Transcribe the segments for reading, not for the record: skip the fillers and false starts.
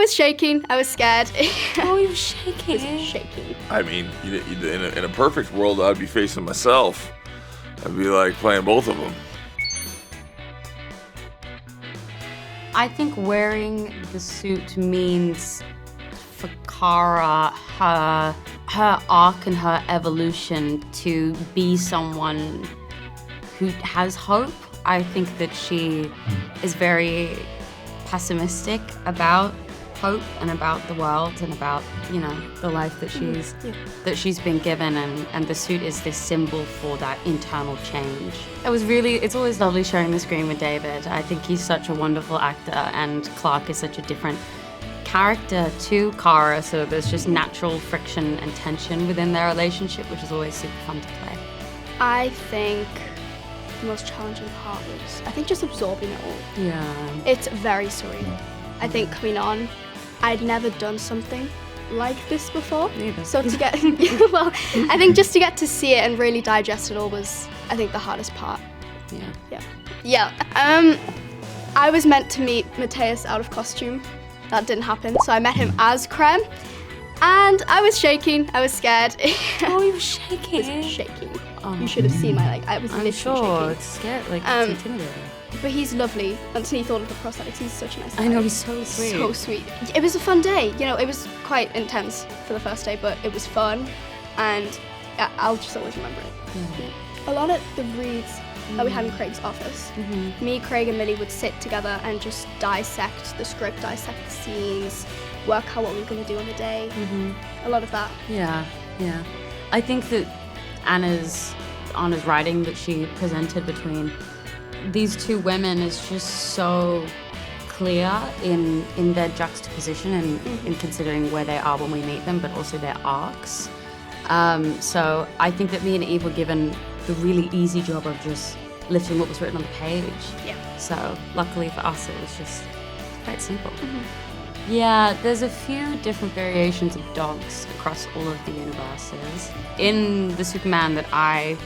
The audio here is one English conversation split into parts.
was shaking. I was scared. Oh, you were shaking. I was shaking. I mean, in a perfect world, I'd be facing myself. I'd be like playing both of them. I think wearing the suit means for Kara her arc and her evolution to be someone who has hope. I think that she is very pessimistic about hope and about the world and about, the life that she's been given, and the suit is this symbol for that internal change. It's always lovely sharing the screen with David. I think he's such a wonderful actor, and Clark is such a different character to Kara, so there's just natural friction and tension within their relationship, which is always super fun to play. I think the most challenging part was, just absorbing it all. Yeah. It's very surreal. I think coming on, I'd never done something like this before. Neither. So to get, I think just to get to see it and really digest it all was, the hardest part. Yeah. I was meant to meet Matthias out of costume. That didn't happen, so I met him as Krem. And I was shaking, I was scared. Oh, you were shaking? I was shaking. Oh. You should have seen I was literally shaking. It's scary, it's intimidating. But he's lovely. Until he thought of the prosthetics, he's such a nice guy. I know, he's so sweet. So sweet. It was a fun day. It was quite intense for the first day, but it was fun, and I'll just always remember it. Mm-hmm. A lot of the reads that we had in Craig's office, me, Craig, and Millie would sit together and just dissect the script, dissect the scenes, work out what we were going to do on the day. A lot of that. Yeah. I think that Anna's writing that she presented between these two women is just so clear in their juxtaposition and in considering where they are when we meet them, but also their arcs. So I think that me and Eve were given the really easy job of just lifting what was written on the page. Yeah. So luckily for us, it was just quite simple. Yeah, there's a few different variations of dogs across all of the universes. In the Superman that I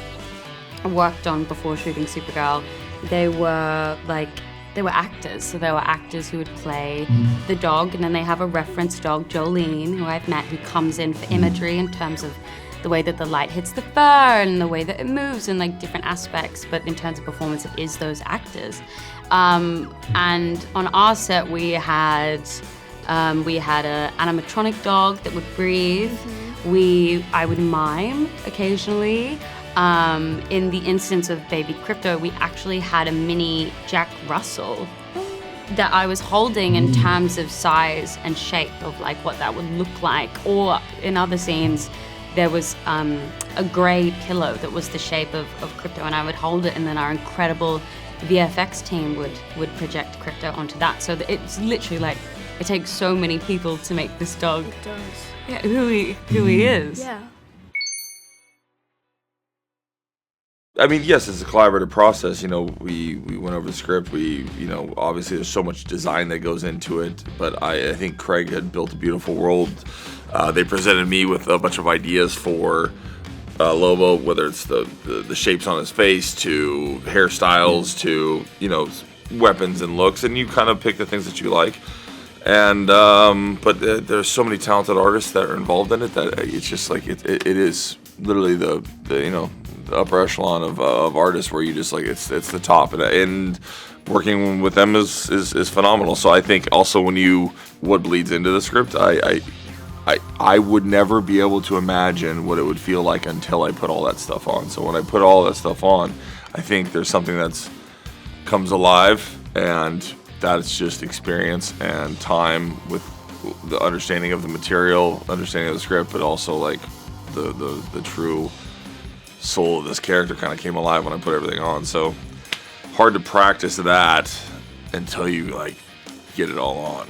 worked on before shooting Supergirl, they were actors. So they were actors who would play the dog, and then they have a reference dog, Jolene, who I've met, who comes in for imagery in terms of the way that the light hits the fur and the way that it moves and different aspects, but in terms of performance, it is those actors. And on our set, we had an animatronic dog that would breathe. I would mime occasionally. In the instance of Baby Crypto, we actually had a mini Jack Russell that I was holding in terms of size and shape of what that would look like. Or in other scenes, there was a gray pillow that was the shape of Crypto, and I would hold it, and then our incredible VFX team would project Crypto onto that. So it's literally it takes so many people to make this dog. It does. Yeah, who he is. Yeah. I mean, yes, it's a collaborative process. We went over the script. Obviously there's so much design that goes into it, but I think Craig had built a beautiful world. They presented me with a bunch of ideas for Lobo, whether it's the shapes on his face to hairstyles to, weapons and looks, and you kind of pick the things that you like. And but there's so many talented artists that are involved in it that it's just it is literally the upper echelon of artists where you just it's the top, and working with them is phenomenal. So I think also what bleeds into the script, I would never be able to imagine what it would feel like until I put all that stuff on. So when I put all that stuff on, I think there's something that's comes alive, and that's just experience and time with the understanding of the material, understanding of the script, but also the true soul of this character kind of came alive when I put everything on. So hard to practice that until you get it all on.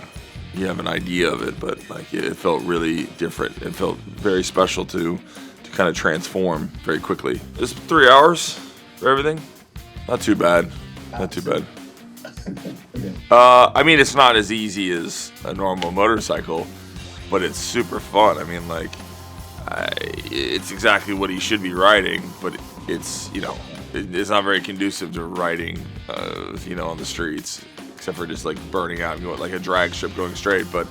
You have an idea of it, but it felt really different. It felt very special to kind of transform very quickly. Just 3 hours for everything. Not too bad. Not too bad. I mean, it's not as easy as a normal motorcycle, but it's super fun. I mean, it's exactly what he should be riding, but it's, it's not very conducive to riding, on the streets. except for just like burning out and going like a drag strip going straight. But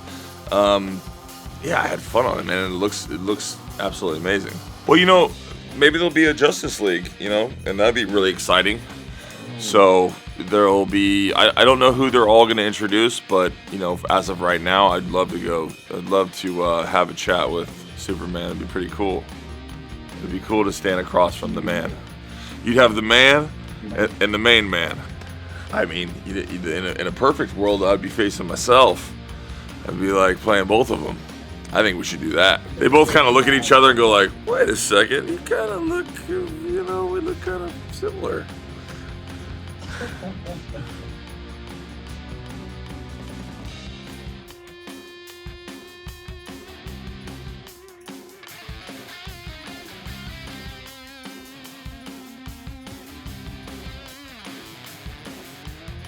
yeah, I had fun on it, man. And it looks absolutely amazing. Well, you know, maybe there'll be a Justice League, you know, and that'd be really exciting. So there'll be, I don't know who they're all going to introduce, but, you know, as of right now, I'd love to have a chat with Superman. It'd be pretty cool. It'd be cool to stand across from the man. You'd have the man and the main man. I mean, in a perfect world, I'd be facing myself. I'd be like playing both of them. I think we should do that. They both kind of look at each other and go like, wait a second, you kind of look, you know, we look kind of similar.